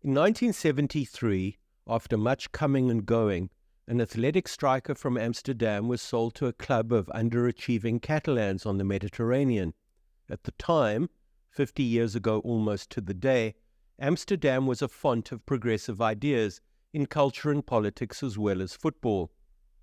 In 1973, after much coming and going, an athletic striker from Amsterdam was sold to a club of underachieving Catalans on the Mediterranean. At the time, 50 years ago almost to the day, Amsterdam was a font of progressive ideas in culture and politics as well as football.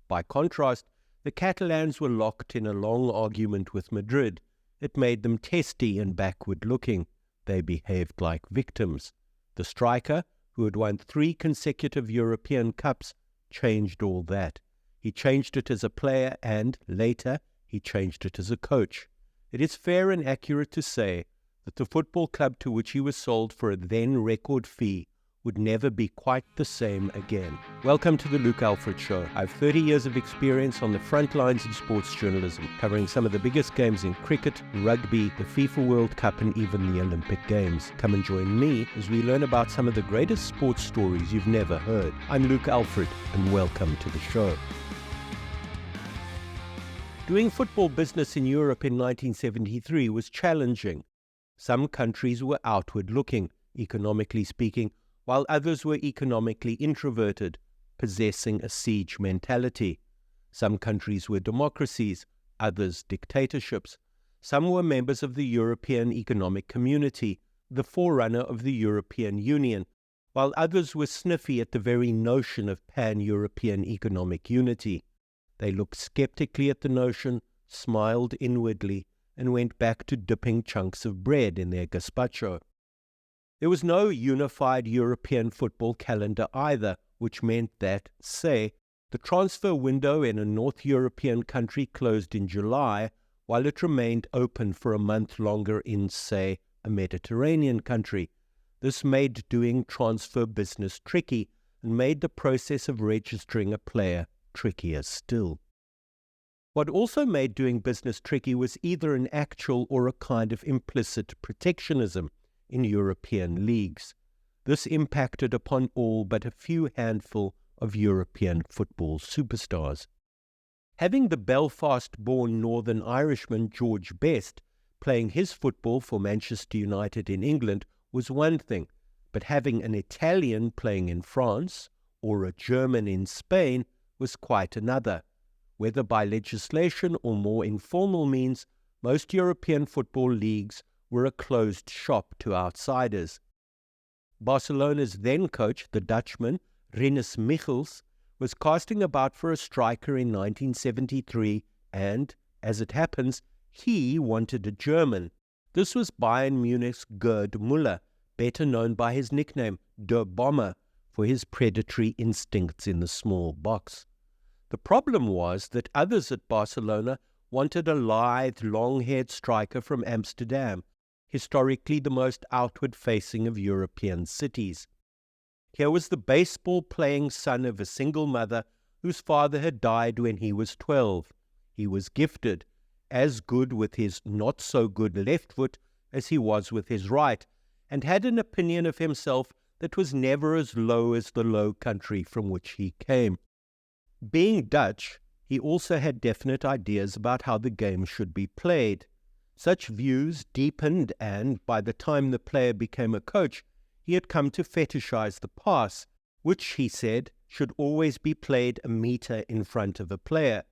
By contrast, the Catalans were locked in a long argument with Madrid. It made them testy and backward-looking. They behaved like victims. The striker, who had won 3 consecutive European Cups, changed all that. He changed it as a player and, later, he changed it as a coach. It is fair and accurate to say that the football club to which he was sold for a then record fee would never be quite the same again. Welcome to the Luke Alfred Show. I have 30 years of experience on the front lines of sports journalism, covering some of the biggest games in cricket, rugby, the FIFA World Cup, and even the Olympic Games. Come and join me as we learn about some of the greatest sports stories you've never heard. I'm Luke Alfred, and welcome to the show. Doing football business in Europe in 1973 was challenging. Some countries were outward-looking, economically speaking, while others were economically introverted, possessing a siege mentality. Some countries were democracies, others dictatorships. Some were members of the European Economic Community, the forerunner of the European Union, while others were sniffy at the very notion of pan-European economic unity. They looked skeptically at the notion, smiled inwardly, and went back to dipping chunks of bread in their gazpacho. There was no unified European football calendar either, which meant that, say, the transfer window in a North European country closed in July, while it remained open for a month longer in, say, a Mediterranean country. This made doing transfer business tricky and made the process of registering a player trickier still. What also made doing business tricky was either an actual or a kind of implicit protectionism in European leagues. This impacted upon all but a few handful of European football superstars. Having the Belfast-born Northern Irishman George Best playing his football for Manchester United in England was one thing, but having an Italian playing in France or a German in Spain was quite another. Whether by legislation or more informal means, most European football leagues were a closed shop to outsiders. Barcelona's then coach, the Dutchman, Rinus Michels, was casting about for a striker in 1973 and, as it happens, he wanted a German. This was Bayern Munich's Gerd Müller, better known by his nickname, Der Bomber, for his predatory instincts in the small box. The problem was that others at Barcelona wanted a lithe, long-haired striker from Amsterdam, historically the most outward-facing of European cities. Here was the baseball-playing son of a single mother whose father had died when he was 12. He was gifted, as good with his not-so-good left foot as he was with his right, and had an opinion of himself that was never as low as the low country from which he came. Being Dutch, he also had definite ideas about how the game should be played. Such views deepened and, by the time the player became a coach, he had come to fetishize the pass, which, he said, should always be played a meter in front of a player.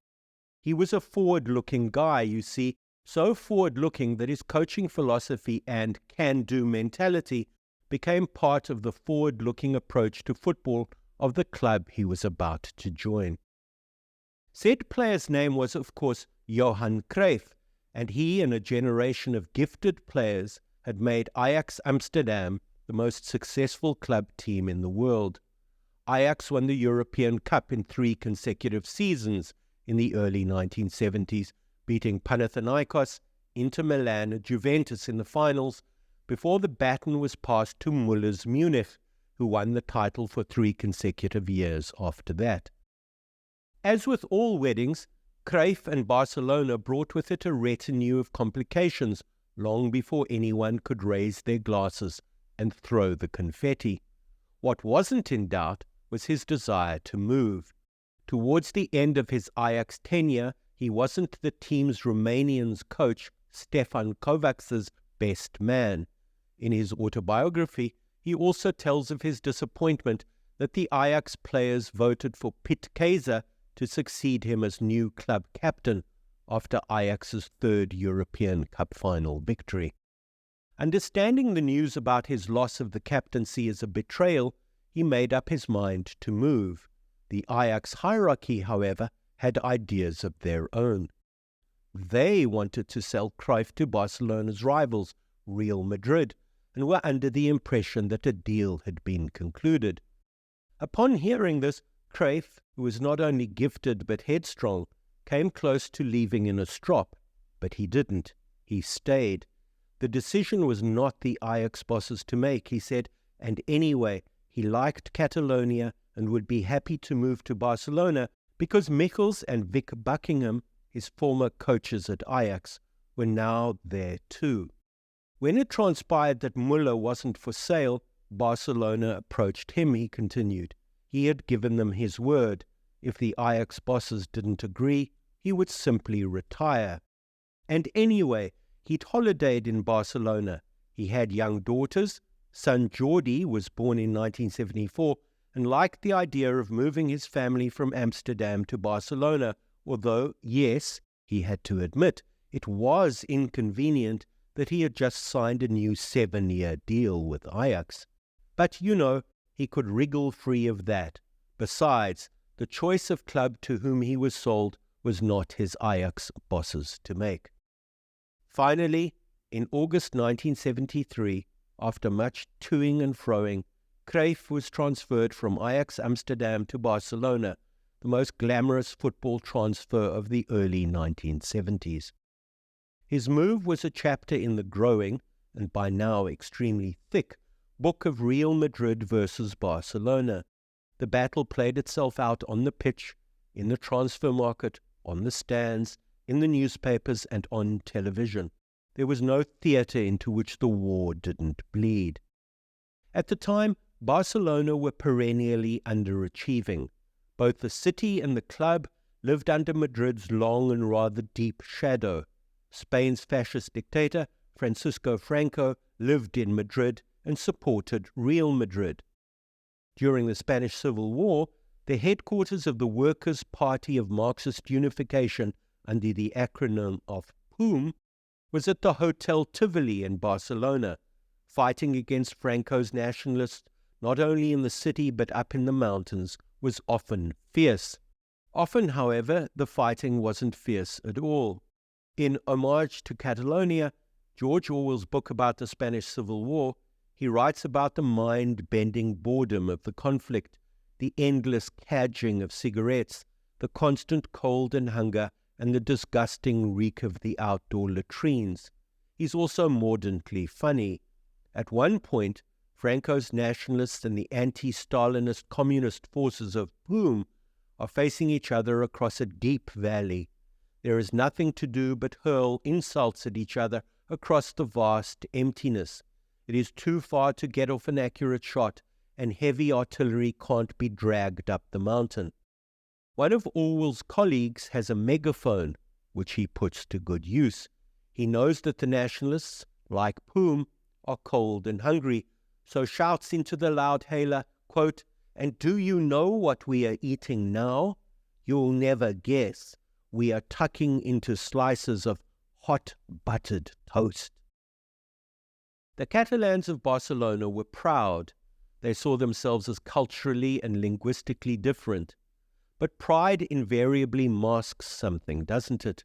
He was a forward-looking guy, you see, so forward-looking that his coaching philosophy and can-do mentality became part of the forward-looking approach to football of the club he was about to join. Said player's name was, of course, Johan Cruyff, and he and a generation of gifted players had made Ajax Amsterdam the most successful club team in the world. Ajax won the European Cup in 3 consecutive seasons in the early 1970s, beating Panathinaikos, Inter Milan and Juventus in the finals before the baton was passed to Müller's Munich, who won the title for 3 consecutive years after that. As with all weddings, Cruyff and Barcelona brought with it a retinue of complications long before anyone could raise their glasses and throw the confetti. What wasn't in doubt was his desire to move. Towards the end of his Ajax tenure, he wasn't the team's Romanian's coach, Stefan Kovacs's best man. In his autobiography, He also tells of his disappointment that the Ajax players voted for Piet Keizer to succeed him as new club captain after Ajax's third European Cup final victory. Understanding the news about his loss of the captaincy as a betrayal, he made up his mind to move. The Ajax hierarchy, however, had ideas of their own. They wanted to sell Cruyff to Barcelona's rivals, Real Madrid, and were under the impression that a deal had been concluded. Upon hearing this, Cruyff, who was not only gifted but headstrong, came close to leaving in a strop, but he didn't. He stayed. The decision was not the Ajax bosses to make, he said, and anyway, he liked Catalonia and would be happy to move to Barcelona because Michels and Vic Buckingham, his former coaches at Ajax, were now there too. When it transpired that Müller wasn't for sale, Barcelona approached him, he continued. He had given them his word. If the Ajax bosses didn't agree, he would simply retire. And anyway, he'd holidayed in Barcelona. He had young daughters. Son Jordi was born in 1974 and liked the idea of moving his family from Amsterdam to Barcelona, although, yes, he had to admit, it was inconvenient that he had just signed a new 7-year deal with Ajax. But, he could wriggle free of that. Besides, the choice of club to whom he was sold was not his Ajax bosses to make. Finally, in August 1973, after much toing and froing, Cruyff was transferred from Ajax Amsterdam to Barcelona, the most glamorous football transfer of the early 1970s. His move was a chapter in the growing, and by now extremely thick, book of Real Madrid versus Barcelona. The battle played itself out on the pitch, in the transfer market, on the stands, in the newspapers, and on television. There was no theatre into which the war didn't bleed. At the time, Barcelona were perennially underachieving. Both the city and the club lived under Madrid's long and rather deep shadow. Spain's fascist dictator, Francisco Franco, lived in Madrid and supported Real Madrid. During the Spanish Civil War, the headquarters of the Workers' Party of Marxist Unification, under the acronym of PUM, was at the Hotel Tivoli in Barcelona. Fighting against Franco's nationalists, not only in the city but up in the mountains, was often fierce. Often, however, the fighting wasn't fierce at all. In Homage to Catalonia, George Orwell's book about the Spanish Civil War, he writes about the mind-bending boredom of the conflict, the endless cadging of cigarettes, the constant cold and hunger, and the disgusting reek of the outdoor latrines. He's also mordantly funny. At one point, Franco's nationalists and the anti-Stalinist communist forces of PUM are facing each other across a deep valley. There is nothing to do but hurl insults at each other across the vast emptiness. It is too far to get off an accurate shot, and heavy artillery can't be dragged up the mountain. One of Orwell's colleagues has a megaphone, which he puts to good use. He knows that the nationalists, like PUM, are cold and hungry, so shouts into the loud hailer, quote, "And do you know what we are eating now? You'll never guess. We are tucking into slices of hot buttered toast." The Catalans of Barcelona were proud. They saw themselves as culturally and linguistically different. But pride invariably masks something, doesn't it?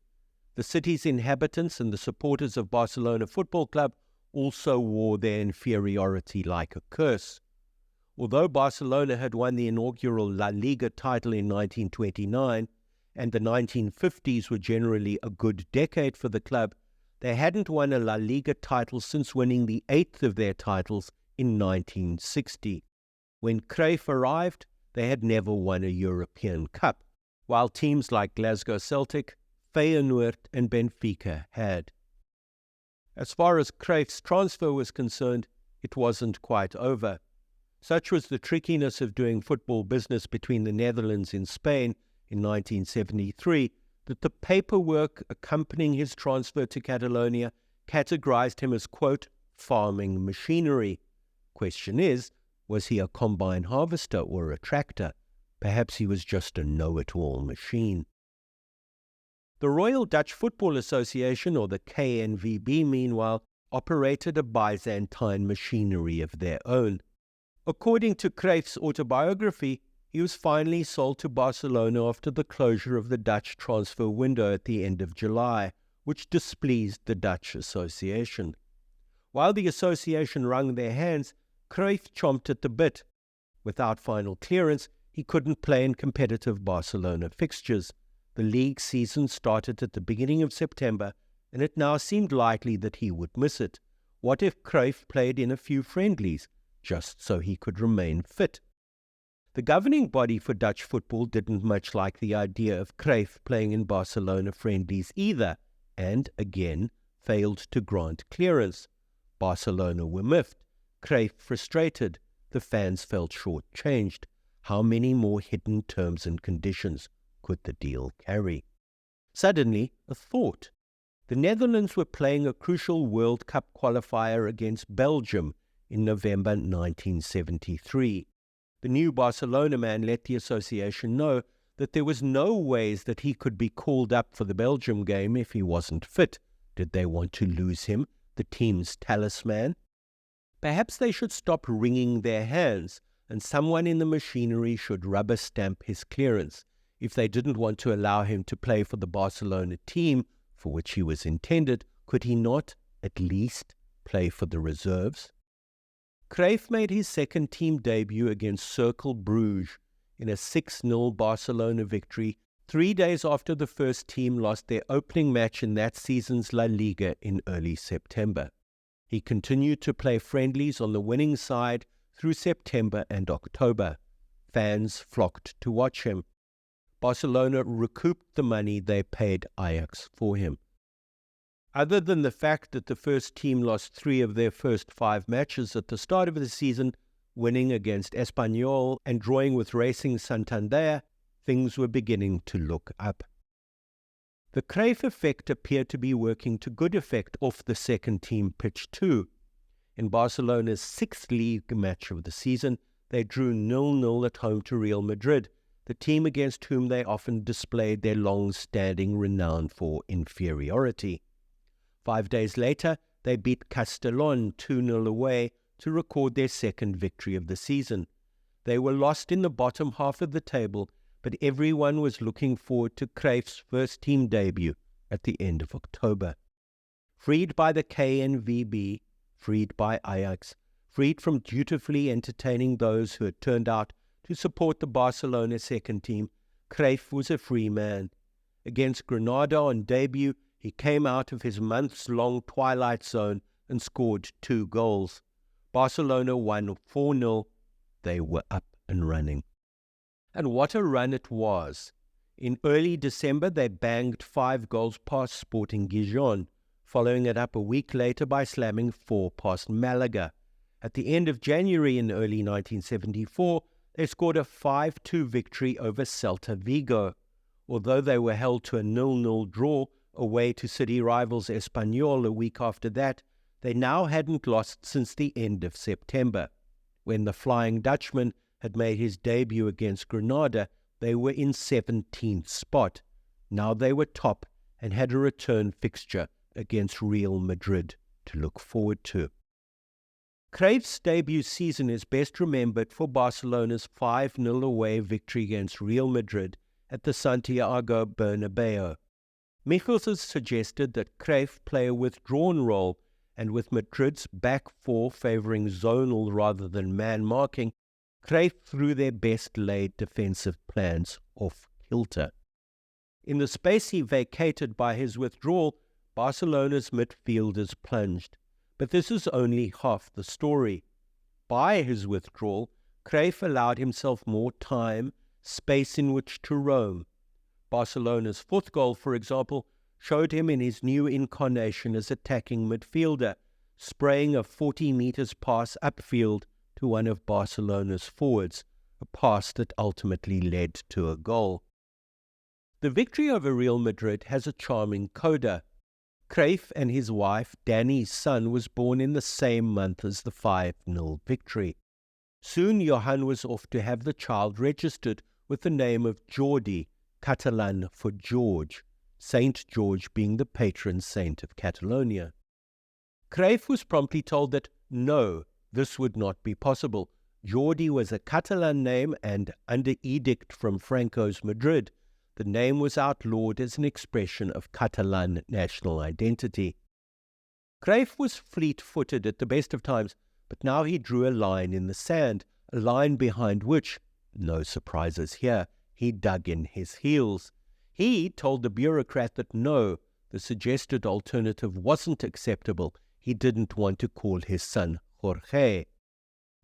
The city's inhabitants and the supporters of Barcelona Football Club also wore their inferiority like a curse. Although Barcelona had won the inaugural La Liga title in 1929, and the 1950s were generally a good decade for the club, they hadn't won a La Liga title since winning the 8th of their titles in 1960. When Cruyff arrived, they had never won a European Cup, while teams like Glasgow Celtic, Feyenoord and Benfica had. As far as Cruyff's transfer was concerned, it wasn't quite over. Such was the trickiness of doing football business between the Netherlands and Spain in 1973 that the paperwork accompanying his transfer to Catalonia categorized him as, quote, farming machinery. question is, was he a combine harvester or a tractor? Perhaps he was just a know-it-all machine. The Royal Dutch Football Association, or the KNVB, meanwhile, operated a Byzantine machinery of their own. According to Cruyff's autobiography, he was finally sold to Barcelona after the closure of the Dutch transfer window at the end of July, which displeased the Dutch association. While the association wrung their hands, Cruyff chomped at the bit. Without final clearance, he couldn't play in competitive Barcelona fixtures. The league season started at the beginning of September, and it now seemed likely that he would miss it. What if Cruyff played in a few friendlies, just so he could remain fit? The governing body for Dutch football didn't much like the idea of Cruyff playing in Barcelona friendlies either, and, again, failed to grant clearance. Barcelona were miffed, Cruyff frustrated, the fans felt short-changed. How many more hidden terms and conditions could the deal carry? Suddenly, a thought. The Netherlands were playing a crucial World Cup qualifier against Belgium in November 1973. The new Barcelona man let the association know that there was no ways that he could be called up for the Belgium game if he wasn't fit. Did they want to lose him, the team's talisman? Perhaps they should stop wringing their hands, and someone in the machinery should rubber stamp his clearance. If they didn't want to allow him to play for the Barcelona team, for which he was intended, could he not, at least, play for the reserves? Cruyff made his second team debut against Cercle Bruges in a 6-0 Barcelona victory 3 days after the first team lost their opening match in that season's La Liga in early September. He continued to play friendlies on the winning side through September and October. Fans flocked to watch him. Barcelona recouped the money they paid Ajax for him. Other than the fact that the first team lost 3 of their first 5 matches at the start of the season, winning against Espanyol and drawing with Racing Santander, things were beginning to look up. The Cruyff effect appeared to be working to good effect off the second team pitch too. In Barcelona's 6th league match of the season, they drew 0-0 at home to Real Madrid, the team against whom they often displayed their long-standing renown for inferiority. 5 days later, they beat Castellón 2-0 away to record their second victory of the season. They were lost in the bottom half of the table, but everyone was looking forward to Cruyff's first team debut at the end of October. Freed by the KNVB, freed by Ajax, freed from dutifully entertaining those who had turned out to support the Barcelona second team, Cruyff was a free man. Against Granada on debut, he came out of his months-long twilight zone and scored 2 goals. Barcelona won 4-0. They were up and running. And what a run it was. In early December, they banged 5 goals past Sporting Gijón, following it up a week later by slamming 4 past Malaga. At the end of January in early 1974, they scored a 5-2 victory over Celta Vigo. Although they were held to a 0-0 draw away to city rivals Espanyol a week after that, they now hadn't lost since the end of September. When the Flying Dutchman had made his debut against Granada, they were in 17th spot. Now they were top and had a return fixture against Real Madrid to look forward to. Cruyff's debut season is best remembered for Barcelona's 5-0 away victory against Real Madrid at the Santiago Bernabeu. Michels suggested that Cruyff play a withdrawn role, and with Madrid's back four favouring zonal rather than man marking, Cruyff threw their best-laid defensive plans off kilter. In the space he vacated by his withdrawal, Barcelona's midfielders plunged. But this is only half the story. By his withdrawal, Cruyff allowed himself more time, space in which to roam. Barcelona's 4th goal, for example, showed him in his new incarnation as attacking midfielder, spraying a 40 metres pass upfield to one of Barcelona's forwards, a pass that ultimately led to a goal. The victory over Real Madrid has a charming coda. Cruyff and his wife, Danny's son, was born in the same month as the 5-0 victory. Soon Johan was off to have the child registered with the name of Jordi, Catalan for George, Saint George being the patron saint of Catalonia. Cruyff was promptly told that no, this would not be possible. Jordi was a Catalan name, and under edict from Franco's Madrid, the name was outlawed as an expression of Catalan national identity. Cruyff was fleet-footed at the best of times, but now he drew a line in the sand, a line behind which, no surprises here, he dug in his heels. He told the bureaucrat that no, the suggested alternative wasn't acceptable. He didn't want to call his son Jorge.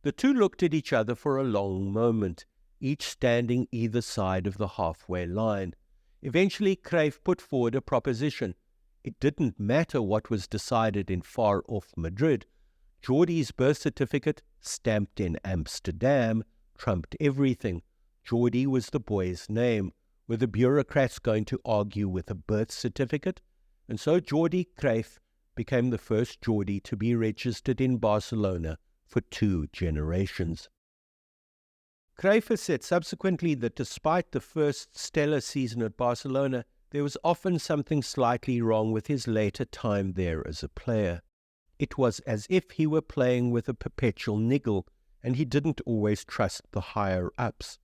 The two looked at each other for a long moment, each standing either side of the halfway line. Eventually, Cruyff put forward a proposition. It didn't matter what was decided in far-off Madrid. Jordi's birth certificate, stamped in Amsterdam, trumped everything. Jordi was the boy's name. Were the bureaucrats going to argue with a birth certificate? And so Jordi Cruyff became the first Jordi to be registered in Barcelona for 2 generations. Cruyff has said subsequently that despite the first stellar season at Barcelona, there was often something slightly wrong with his later time there as a player. It was as if he were playing with a perpetual niggle, and he didn't always trust the higher-ups.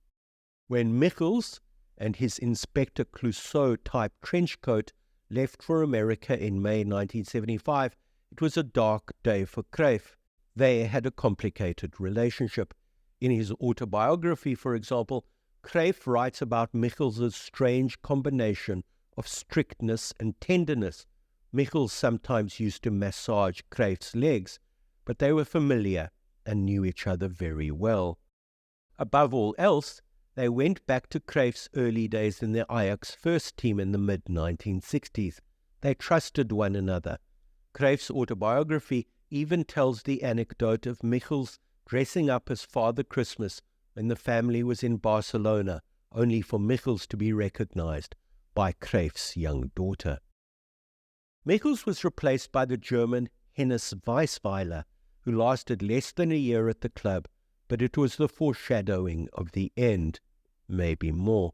When Michels and his Inspector Clouseau-type trench coat left for America in May 1975, it was a dark day for Cruyff. They had a complicated relationship. In his autobiography, for example, Cruyff writes about Michels' strange combination of strictness and tenderness. Michels sometimes used to massage Cruyff's legs, but they were familiar and knew each other very well. Above all else, they went back to Cruyff's early days in the Ajax first team in the mid-1960s. They trusted one another. Cruyff's autobiography even tells the anecdote of Michels dressing up as Father Christmas when the family was in Barcelona, only for Michels to be recognized by Cruyff's young daughter. Michels was replaced by the German Hennes Weisweiler, who lasted less than a year at the club, but it was the foreshadowing of the end, maybe more.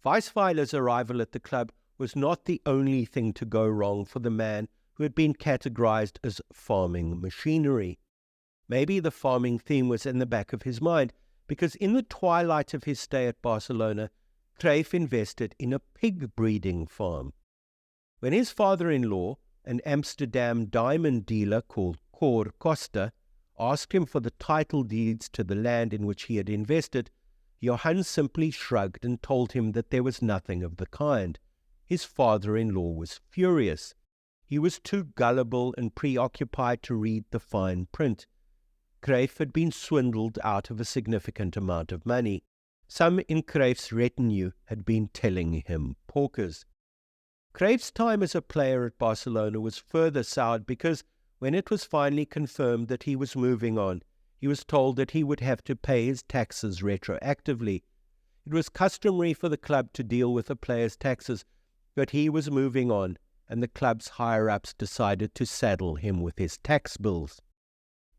Weisweiler's arrival at the club was not the only thing to go wrong for the man who had been categorized as farming machinery. Maybe the farming theme was in the back of his mind, because in the twilight of his stay at Barcelona, Cruyff invested in a pig breeding farm. When his father-in-law, an Amsterdam diamond dealer called Cor Costa, asked him for the title deeds to the land in which he had invested, Johan simply shrugged and told him that there was nothing of the kind. His father-in-law was furious. He was too gullible and preoccupied to read the fine print. Cruyff had been swindled out of a significant amount of money. Some in Cruyff's retinue had been telling him porkers. Cruyff's time as a player at Barcelona was further soured because when it was finally confirmed that he was moving on, he was told that he would have to pay his taxes retroactively. It was customary for the club to deal with a player's taxes, but he was moving on, and the club's higher-ups decided to saddle him with his tax bills.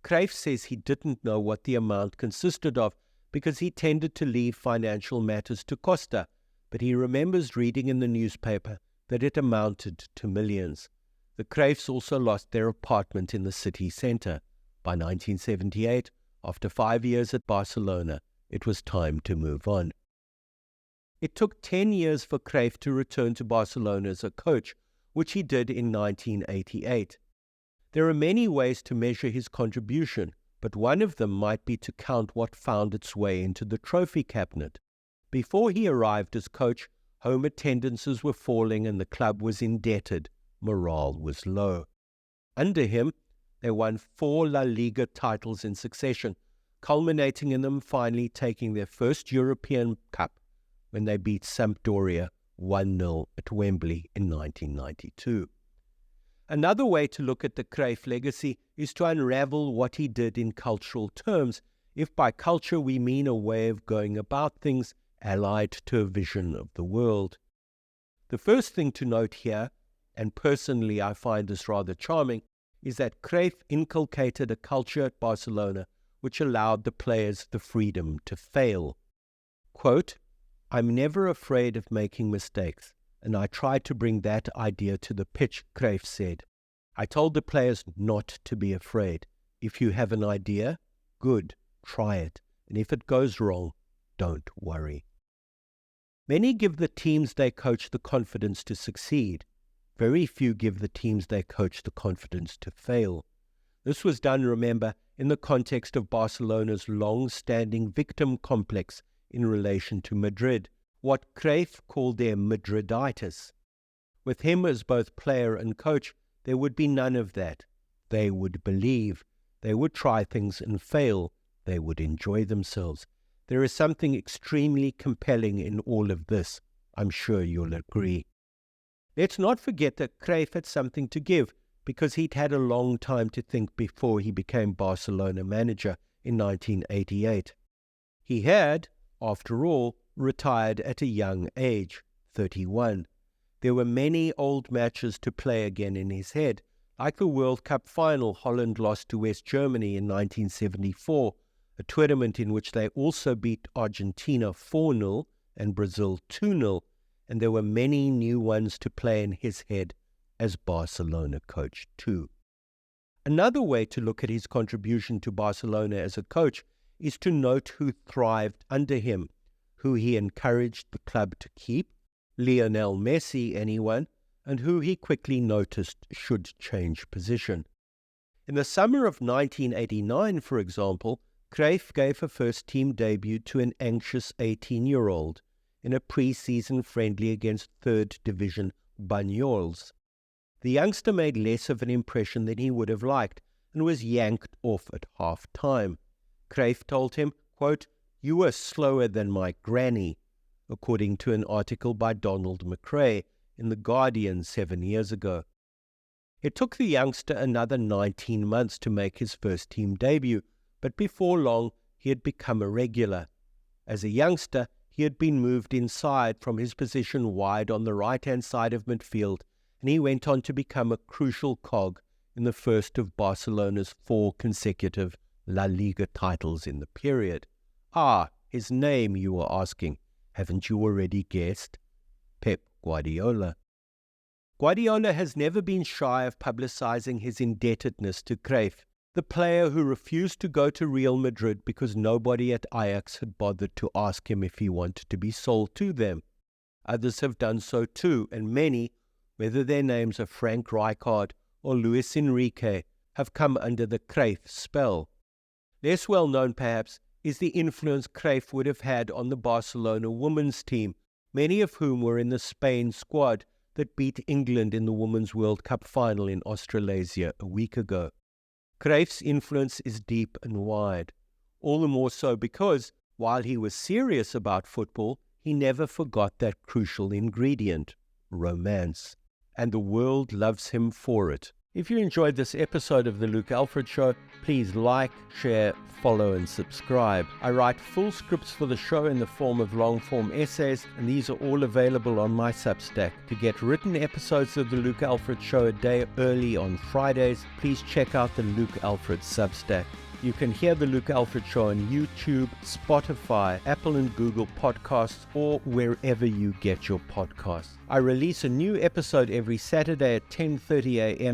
Cruyff says he didn't know what the amount consisted of because he tended to leave financial matters to Costa, but he remembers reading in the newspaper that it amounted to millions. The Cruyffs also lost their apartment in the city centre. By 1978, after 5 years at Barcelona, it was time to move on. It took 10 years for Cruyff to return to Barcelona as a coach, which he did in 1988. There are many ways to measure his contribution, but one of them might be to count what found its way into the trophy cabinet. Before he arrived as coach, home attendances were falling and the club was indebted. Morale was low. Under him, they won 4 La Liga titles in succession, culminating in them finally taking their first European Cup when they beat Sampdoria 1-0 at Wembley in 1992. Another way to look at the Cruyff legacy is to unravel what he did in cultural terms, if by culture we mean a way of going about things allied to a vision of the world. The first thing to note here and personally I find this rather charming, is that Cruyff inculcated a culture at Barcelona which allowed the players the freedom to fail. Quote, "I'm never afraid of making mistakes, and I try to bring that idea to the pitch," Cruyff said. "I told the players not to be afraid. If you have an idea, good, try it. And if it goes wrong, don't worry." Many give the teams they coach the confidence to succeed. Very few give the teams they coach the confidence to fail. This was done, remember, in the context of Barcelona's long-standing victim complex in relation to Madrid, what Cruyff called their Madriditis. With him as both player and coach, there would be none of that. They would believe. They would try things and fail. They would enjoy themselves. There is something extremely compelling in all of this. I'm sure you'll agree. Let's not forget that Cruyff had something to give, because he'd had a long time to think before he became Barcelona manager in 1988. He had, after all, retired at a young age, 31. There were many old matches to play again in his head, like the World Cup final Holland lost to West Germany in 1974, a tournament in which they also beat Argentina 4-0 and Brazil 2-0, and there were many new ones to play in his head as Barcelona coach too. Another way to look at his contribution to Barcelona as a coach is to note who thrived under him, who he encouraged the club to keep, Lionel Messi anyone, and who he quickly noticed should change position. In the summer of 1989, for example, Cruyff gave a first-team debut to an anxious 18-year-old in a pre-season friendly against third-division Banyoles. The youngster made less of an impression than he would have liked and was yanked off at half-time. Cruyff told him, quote, "You were slower than my granny," according to an article by Donald McRae in The Guardian 7 years ago. It took the youngster another 19 months to make his first-team debut, but before long he had become a regular. As a youngster, he had been moved inside from his position wide on the right-hand side of midfield, and he went on to become a crucial cog in the first of Barcelona's 4 consecutive La Liga titles in the period. His name, you were asking. Haven't you already guessed? Pep Guardiola. Guardiola has never been shy of publicizing his indebtedness to Cruyff, the player who refused to go to Real Madrid because nobody at Ajax had bothered to ask him if he wanted to be sold to them. Others have done so too, and many, whether their names are Frank Rijkaard or Luis Enrique, have come under the Cruyff spell. Less well known, perhaps, is the influence Cruyff would have had on the Barcelona women's team, many of whom were in the Spain squad that beat England in the Women's World Cup final in Australasia a week ago. Cruyff's influence is deep and wide, all the more so because, while he was serious about football, he never forgot that crucial ingredient, romance. And the world loves him for it. If you enjoyed this episode of The Luke Alfred Show, please like, share, follow, and subscribe. I write full scripts for the show in the form of long-form essays, and these are all available on my Substack. To get written episodes of The Luke Alfred Show a day early on Fridays, please check out the Luke Alfred Substack. You can hear The Luke Alfred Show on YouTube, Spotify, Apple and Google Podcasts, or wherever you get your podcasts. I release a new episode every Saturday at 10:30 a.m.